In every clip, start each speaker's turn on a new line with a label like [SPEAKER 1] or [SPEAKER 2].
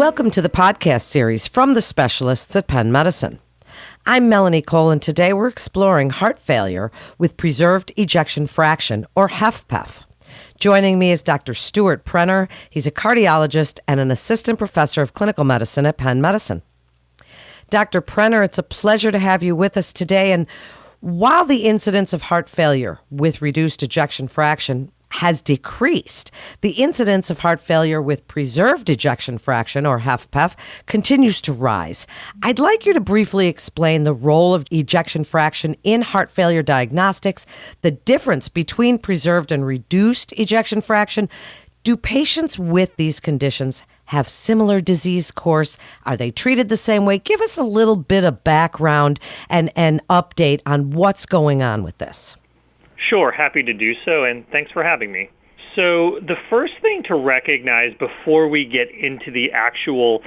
[SPEAKER 1] Welcome to the podcast series from the specialists at Penn Medicine. I'm Melanie Cole, and today we're exploring heart failure with preserved ejection fraction, or HFpEF. Joining me is Dr. Stuart Prenner. He's a cardiologist and an assistant professor of clinical medicine at Penn Medicine. Dr. Prenner, it's a pleasure to have you with us today. And while the incidence of heart failure with reduced ejection fraction has decreased, the incidence of heart failure with preserved ejection fraction, or HFpEF, continues to rise. I'd like you to briefly explain the role of ejection fraction in heart failure diagnostics, the difference between preserved and reduced ejection fraction. Do patients with these conditions have similar disease course? Are they treated the same way? Give us a little bit of background and an update on what's going on with this.
[SPEAKER 2] Sure, happy to do so, and thanks for having me. So the first thing to recognize before we get into the actual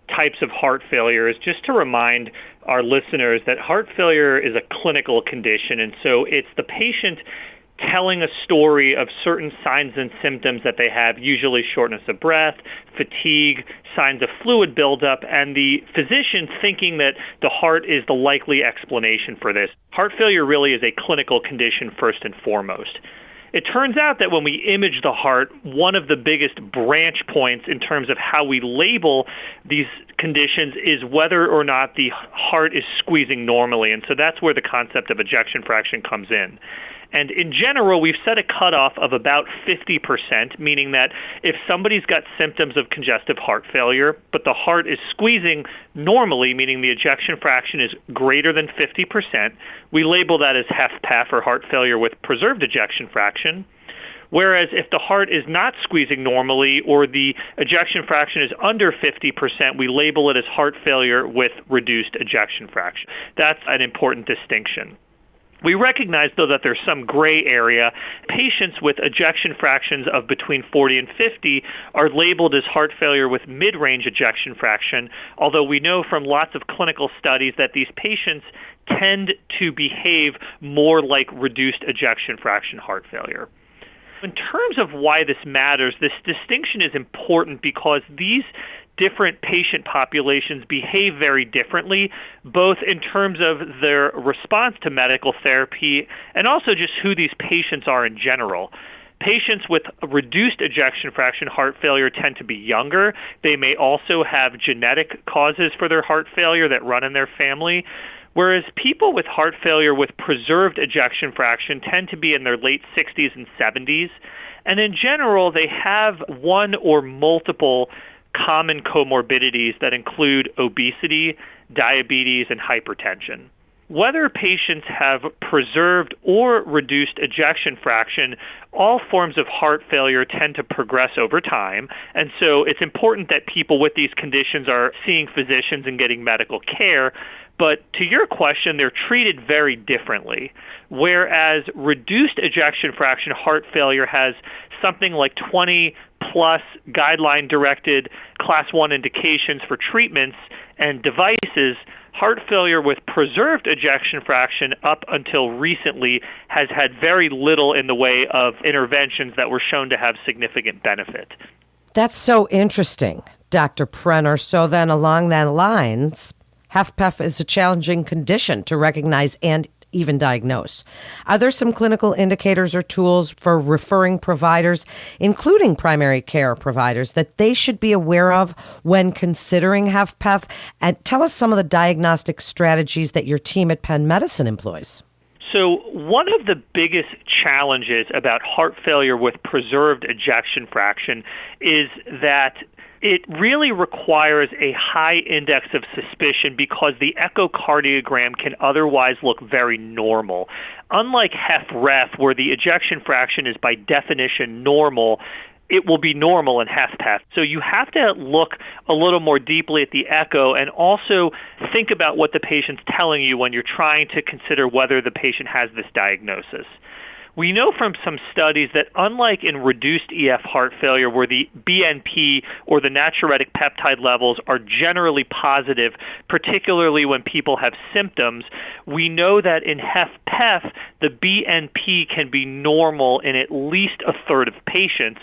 [SPEAKER 2] types of heart failure is just to remind our listeners that heart failure is a clinical condition, and so it's the patient telling a story of certain signs and symptoms that they have, usually shortness of breath, fatigue, signs of fluid buildup, and the physician thinking that the heart is the likely explanation for this. Heart failure really is a clinical condition first and foremost. It turns out that when we image the heart, one of the biggest branch points in terms of how we label these conditions is whether or not the heart is squeezing normally, and so that's where the concept of ejection fraction comes in. And in general, we've set a cutoff of about 50%, meaning that if somebody's got symptoms of congestive heart failure, but the heart is squeezing normally, meaning the ejection fraction is greater than 50%, we label that as HFpEF, or heart failure with preserved ejection fraction. Whereas if the heart is not squeezing normally or the ejection fraction is under 50%, we label it as heart failure with reduced ejection fraction. That's an important distinction. We recognize, though, that there's some gray area. Patients with ejection fractions of between 40 and 50 are labeled as heart failure with mid-range ejection fraction, although we know from lots of clinical studies that these patients tend to behave more like reduced ejection fraction heart failure. In terms of why this matters, this distinction is important because these different patient populations behave very differently, both in terms of their response to medical therapy and also just who these patients are in general. Patients with reduced ejection fraction heart failure tend to be younger. They may also have genetic causes for their heart failure that run in their family. Whereas people with heart failure with preserved ejection fraction tend to be in their late 60s and 70s. And in general, they have one or multiple common comorbidities that include obesity, diabetes, and hypertension. Whether patients have preserved or reduced ejection fraction, all forms of heart failure tend to progress over time, and so it's important that people with these conditions are seeing physicians and getting medical care. But to your question, they're treated very differently. Whereas reduced ejection fraction heart failure has something like 20 plus guideline-directed class 1 indications for treatments and devices, heart failure with preserved ejection fraction up until recently has had very little in the way of interventions that were shown to have significant benefit.
[SPEAKER 1] That's so interesting, Dr. Prenner. So then along that lines, HFpEF is a challenging condition to recognize and even diagnose. Are there some clinical indicators or tools for referring providers, including primary care providers, that they should be aware of when considering HFpEF? And tell us some of the diagnostic strategies that your team at Penn Medicine employs.
[SPEAKER 2] So one of the biggest challenges about heart failure with preserved ejection fraction is that it really requires a high index of suspicion because the echocardiogram can otherwise look very normal. Unlike HFrEF, where the ejection fraction is by definition normal, it will be normal in HFpEF. So you have to look a little more deeply at the echo and also think about what the patient's telling you when you're trying to consider whether the patient has this diagnosis. We know from some studies that unlike in reduced EF heart failure, where the BNP or the natriuretic peptide levels are generally positive, particularly when people have symptoms, we know that in HFpEF, the BNP can be normal in at least a third of patients,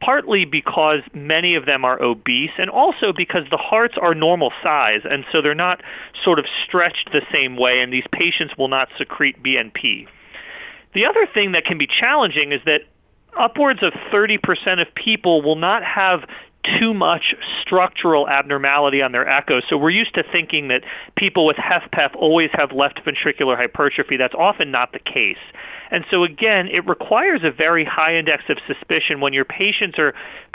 [SPEAKER 2] partly because many of them are obese and also because the hearts are normal size, and so they're not sort of stretched the same way, and these patients will not secrete BNP. The other thing that can be challenging is that upwards of 30% of people will not have too much structural abnormality on their echo. So we're used to thinking that people with HFpEF always have left ventricular hypertrophy. That's often not the case. And so again, it requires a very high index of suspicion when your patients are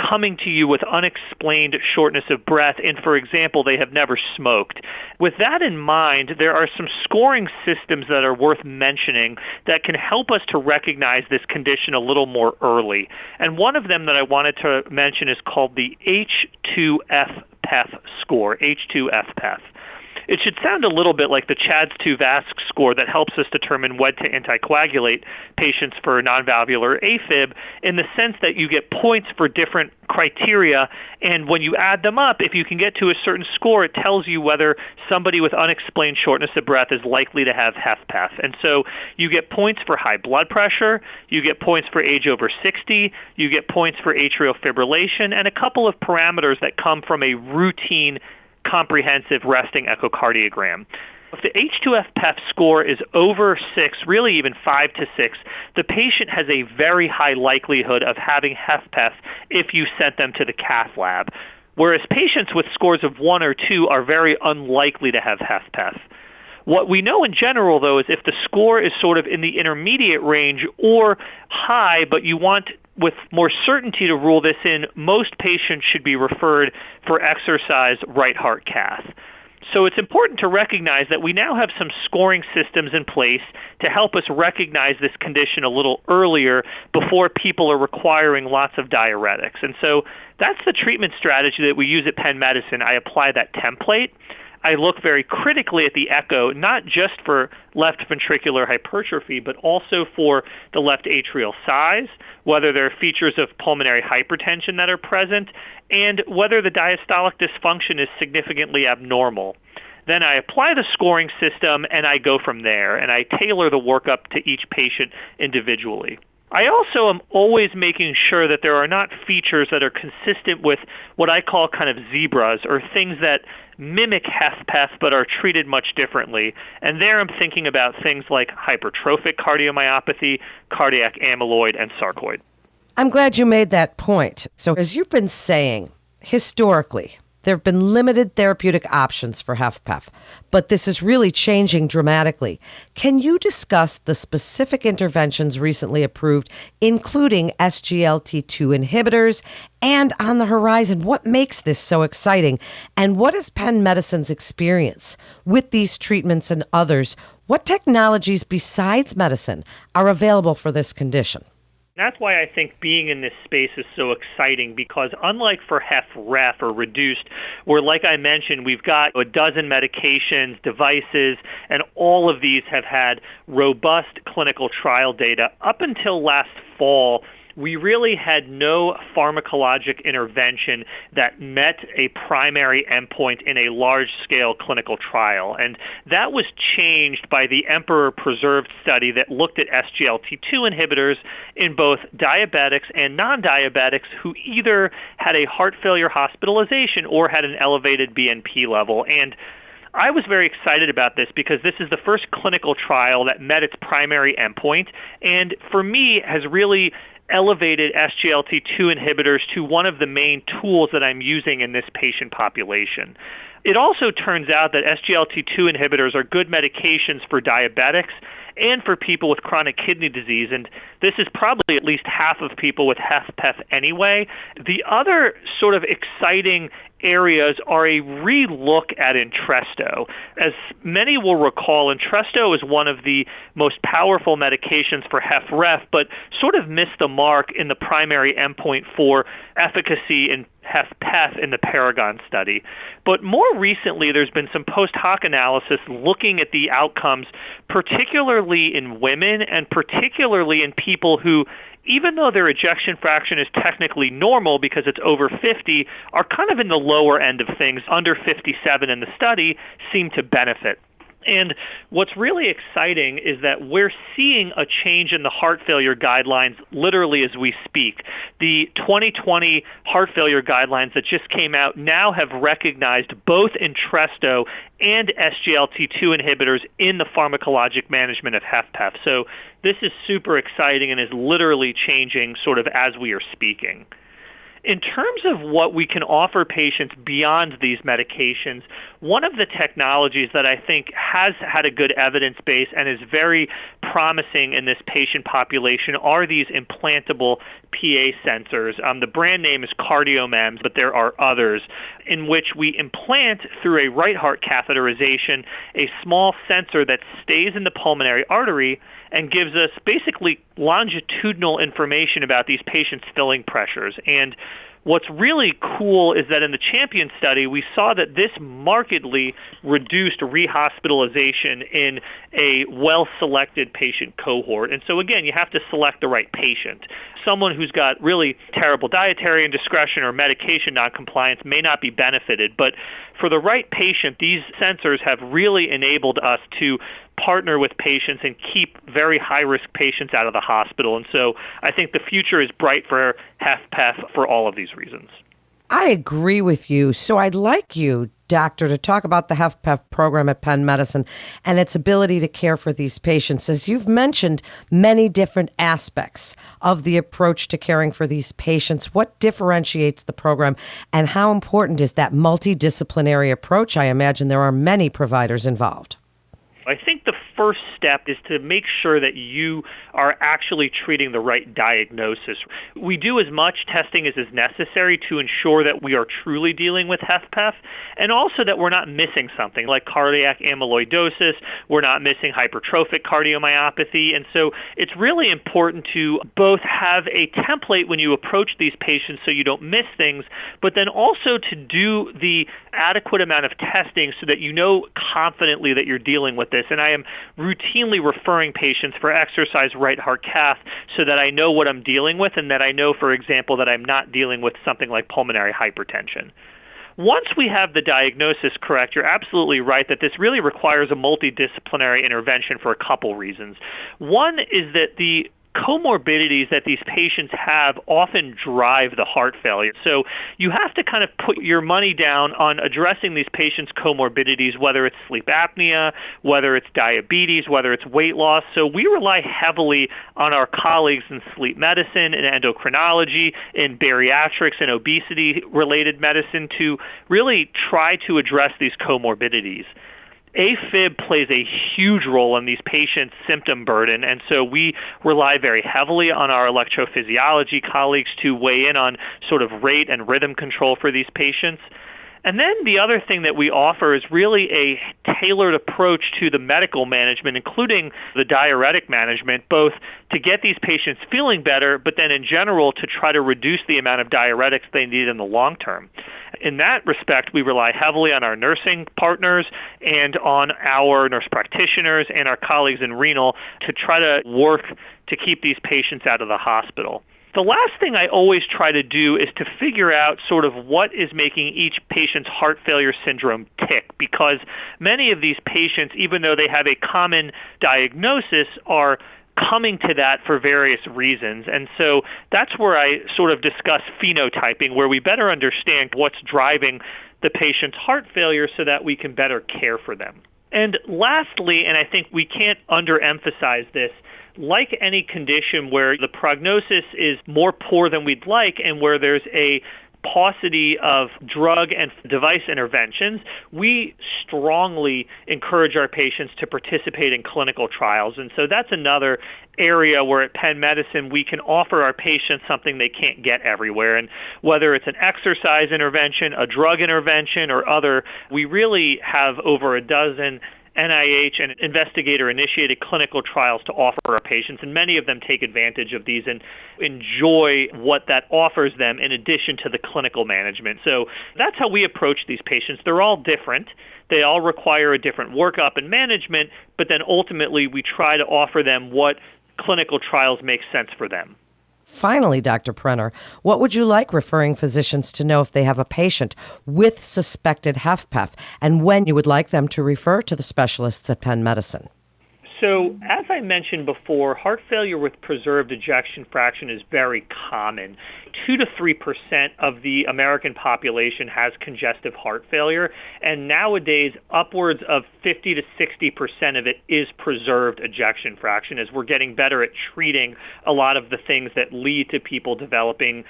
[SPEAKER 2] coming to you with unexplained shortness of breath and, for example, they have never smoked. With that in mind, there are some scoring systems that are worth mentioning that can help us to recognize this condition a little more early. And one of them that I wanted to mention is called the H2FpEF score, H2FpEF. It should sound a little bit like the CHADS-2-VASC score that helps us determine when to anticoagulate patients for non-valvular AFib, in the sense that you get points for different criteria, and when you add them up, if you can get to a certain score, it tells you whether somebody with unexplained shortness of breath is likely to have HFpEF. And so you get points for high blood pressure, you get points for age over 60, you get points for atrial fibrillation, and a couple of parameters that come from a routine comprehensive resting echocardiogram. If the H2FpEF score is over 6, really even 5 to 6, the patient has a very high likelihood of having HFpEF if you sent them to the cath lab, whereas patients with scores of 1 or 2 are very unlikely to have HFpEF. What we know in general, though, is if the score is sort of in the intermediate range or high, but you want with more certainty to rule this in, most patients should be referred for exercise right heart cath. So it's important to recognize that we now have some scoring systems in place to help us recognize this condition a little earlier before people are requiring lots of diuretics. And so that's the treatment strategy that we use at Penn Medicine. I apply that template. I look very critically at the echo, not just for left ventricular hypertrophy, but also for the left atrial size, whether there are features of pulmonary hypertension that are present, and whether the diastolic dysfunction is significantly abnormal. Then I apply the scoring system, and I go from there, and I tailor the workup to each patient individually. I also am always making sure that there are not features that are consistent with what I call kind of zebras, or things that mimic HFpEF but are treated much differently. And there I'm thinking about things like hypertrophic cardiomyopathy, cardiac amyloid, and sarcoid.
[SPEAKER 1] I'm glad you made that point. So as you've been saying, historically, there have been limited therapeutic options for HFpEF, but this is really changing dramatically. Can you discuss the specific interventions recently approved, including SGLT2 inhibitors, and on the horizon, what makes this so exciting? And what is Penn Medicine's experience with these treatments and others? What technologies besides medicine are available for this condition?
[SPEAKER 2] That's why I think being in this space is so exciting, because unlike for HFrEF or reduced, where, like I mentioned, we've got a dozen medications, devices, and all of these have had robust clinical trial data. Up until last fall, we really had no pharmacologic intervention that met a primary endpoint in a large-scale clinical trial. And that was changed by the Emperor Preserved study that looked at SGLT2 inhibitors in both diabetics and non-diabetics who either had a heart failure hospitalization or had an elevated BNP level. And I was very excited about this because this is the first clinical trial that met its primary endpoint, and for me has really elevated SGLT2 inhibitors to one of the main tools that I'm using in this patient population. It also turns out that SGLT2 inhibitors are good medications for diabetics and for people with chronic kidney disease, and this is probably at least half of people with HFpEF anyway. The other sort of exciting areas are a relook at Entresto. As many will recall, Entresto is one of the most powerful medications for HFrEF, but sort of missed the mark in the primary endpoint for efficacy in HFpEF in the Paragon study. But more recently, there's been some post hoc analysis looking at the outcomes, particularly in women and particularly in people who, even though their ejection fraction is technically normal because it's over 50, are kind of in the lower end of things, under 57 in the study, seem to benefit. And what's really exciting is that we're seeing a change in the heart failure guidelines literally as we speak. The 2020 heart failure guidelines that just came out now have recognized both Entresto and SGLT2 inhibitors in the pharmacologic management of HFpEF. So this is super exciting and is literally changing sort of as we are speaking. In terms of what we can offer patients beyond these medications, one of the technologies that I think has had a good evidence base and is very promising in this patient population are these implantable PA sensors. The brand name is CardioMEMS, but there are others, in which we implant through a right heart catheterization a small sensor that stays in the pulmonary artery and gives us basically longitudinal information about these patients' filling pressures. And what's really cool is that in the Champion study, we saw that this markedly reduced rehospitalization in a well-selected patient cohort. And so again, you have to select the right patient. Someone who's got really terrible dietary indiscretion or medication noncompliance may not be benefited, but for the right patient, these sensors have really enabled us to partner with patients and keep very high-risk patients out of the hospital. And so I think the future is bright for HFpEF for all of these reasons.
[SPEAKER 1] I agree with you. So I'd like you, Doctor, to talk about the HFpEF program at Penn Medicine and its ability to care for these patients. As you've mentioned many different aspects of the approach to caring for these patients, what differentiates the program and how important is that multidisciplinary approach? I imagine there are many providers involved.
[SPEAKER 2] I think the first step is to make sure that you are actually treating the right diagnosis. We do as much testing as is necessary to ensure that we are truly dealing with HFpEF, and also that we're not missing something like cardiac amyloidosis, we're not missing hypertrophic cardiomyopathy. And so it's really important to both have a template when you approach these patients so you don't miss things, but then also to do the adequate amount of testing so that you know confidently that you're dealing with this. And I am routinely referring patients for exercise right heart cath so that I know what I'm dealing with and that I know, for example, that I'm not dealing with something like pulmonary hypertension. Once we have the diagnosis correct, you're absolutely right that this really requires a multidisciplinary intervention for a couple reasons. One is that the comorbidities that these patients have often drive the heart failure. So you have to kind of put your money down on addressing these patients' comorbidities, whether it's sleep apnea, whether it's diabetes, whether it's weight loss. So we rely heavily on our colleagues in sleep medicine and endocrinology, in bariatrics and obesity-related medicine to really try to address these comorbidities. AFib plays a huge role in these patients' symptom burden, and so we rely very heavily on our electrophysiology colleagues to weigh in on sort of rate and rhythm control for these patients. And then the other thing that we offer is really a tailored approach to the medical management, including the diuretic management, both to get these patients feeling better, but then in general to try to reduce the amount of diuretics they need in the long term. In that respect, we rely heavily on our nursing partners and on our nurse practitioners and our colleagues in renal to try to work to keep these patients out of the hospital. The last thing I always try to do is to figure out sort of what is making each patient's heart failure syndrome tick, because many of these patients, even though they have a common diagnosis, are coming to that for various reasons. And so that's where I sort of discuss phenotyping, where we better understand what's driving the patient's heart failure so that we can better care for them. And lastly, and I think we can't underemphasize this, like any condition where the prognosis is more poor than we'd like and where there's a paucity of drug and device interventions, we strongly encourage our patients to participate in clinical trials. And so that's another area where at Penn Medicine we can offer our patients something they can't get everywhere. And whether it's an exercise intervention, a drug intervention, or other, we really have over a dozen NIH and investigator-initiated clinical trials to offer our patients, and many of them take advantage of these and enjoy what that offers them in addition to the clinical management. So that's how we approach these patients. They're all different. They all require a different workup and management, but then ultimately we try to offer them what clinical trials make sense for them.
[SPEAKER 1] Finally, Dr. Prenner, what would you like referring physicians to know if they have a patient with suspected HFpEF and when you would like them to refer to the specialists at Penn Medicine?
[SPEAKER 2] So, as I mentioned before, heart failure with preserved ejection fraction is very common. 2 to 3% of the American population has congestive heart failure, and nowadays upwards of 50 to 60% of it is preserved ejection fraction, as we're getting better at treating a lot of the things that lead to people developing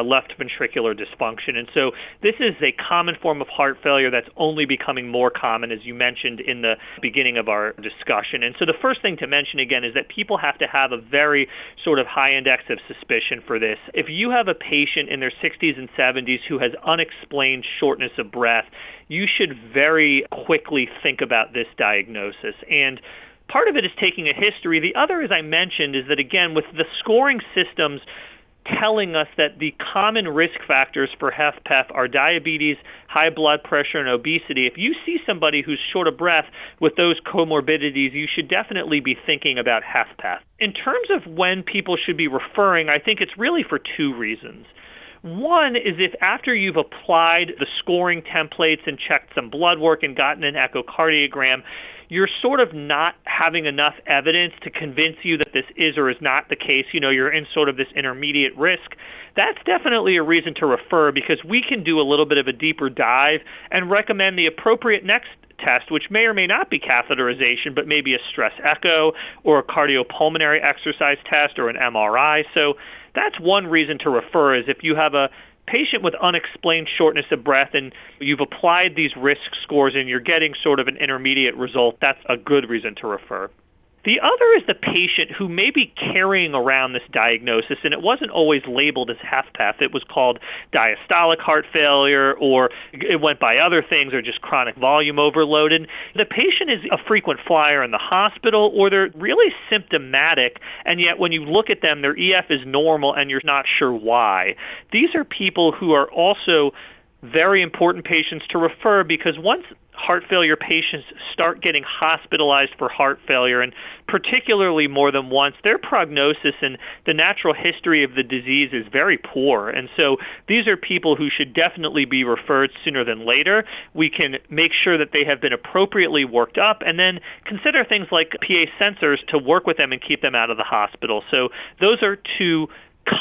[SPEAKER 2] left ventricular dysfunction. And so this is a common form of heart failure that's only becoming more common, as you mentioned in the beginning of our discussion. And so the first thing to mention again is that people have to have a very sort of high index of suspicion for this. If you have a patient in their 60s and 70s who has unexplained shortness of breath, you should very quickly think about this diagnosis. And part of it is taking a history. The other, as I mentioned, is that, again, with the scoring systems telling us that the common risk factors for HFpEF are diabetes, high blood pressure, and obesity. If you see somebody who's short of breath with those comorbidities, you should definitely be thinking about HFpEF. In terms of when people should be referring, I think it's really for two reasons. One is if after you've applied the scoring templates and checked some blood work and gotten an echocardiogram, you're sort of not having enough evidence to convince you that this is or is not the case. You know, you're in sort of this intermediate risk. That's definitely a reason to refer, because we can do a little bit of a deeper dive and recommend the appropriate next test, which may or may not be catheterization, but maybe a stress echo or a cardiopulmonary exercise test or an MRI. So that's one reason to refer, is if you have a patient with unexplained shortness of breath and you've applied these risk scores and you're getting sort of an intermediate result, that's a good reason to refer. The other is the patient who may be carrying around this diagnosis, and it wasn't always labeled as HFpEF. It was called diastolic heart failure, or it went by other things, or just chronic volume overload. And the patient is a frequent flyer in the hospital, or they're really symptomatic, and yet when you look at them, their EF is normal and you're not sure why. These are people who are also very important patients to refer, because once heart failure patients start getting hospitalized for heart failure, and particularly more than once, their prognosis and the natural history of the disease is very poor. And so these are people who should definitely be referred sooner than later. We can make sure that they have been appropriately worked up, and then consider things like PA sensors to work with them and keep them out of the hospital. So those are two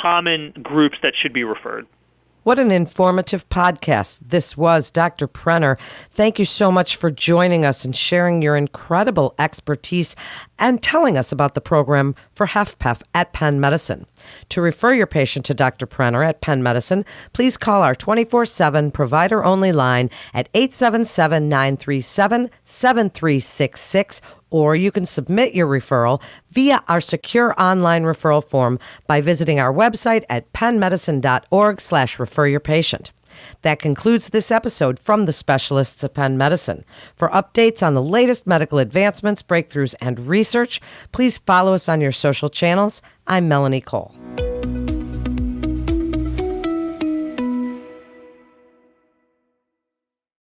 [SPEAKER 2] common groups that should be referred.
[SPEAKER 1] What an informative podcast this was, Dr. Prenner. Thank you so much for joining us and sharing your incredible expertise and telling us about the program for HFpEF at Penn Medicine. To refer your patient to Dr. Prenner at Penn Medicine, please call our 24/7 provider-only line at 877-937-7366, or you can submit your referral via our secure online referral form by visiting our website at pennmedicine.org/referyourpatient. That concludes this episode from the specialists at Penn Medicine. For updates on the latest medical advancements, breakthroughs, and research, please follow us on your social channels. I'm Melanie Cole.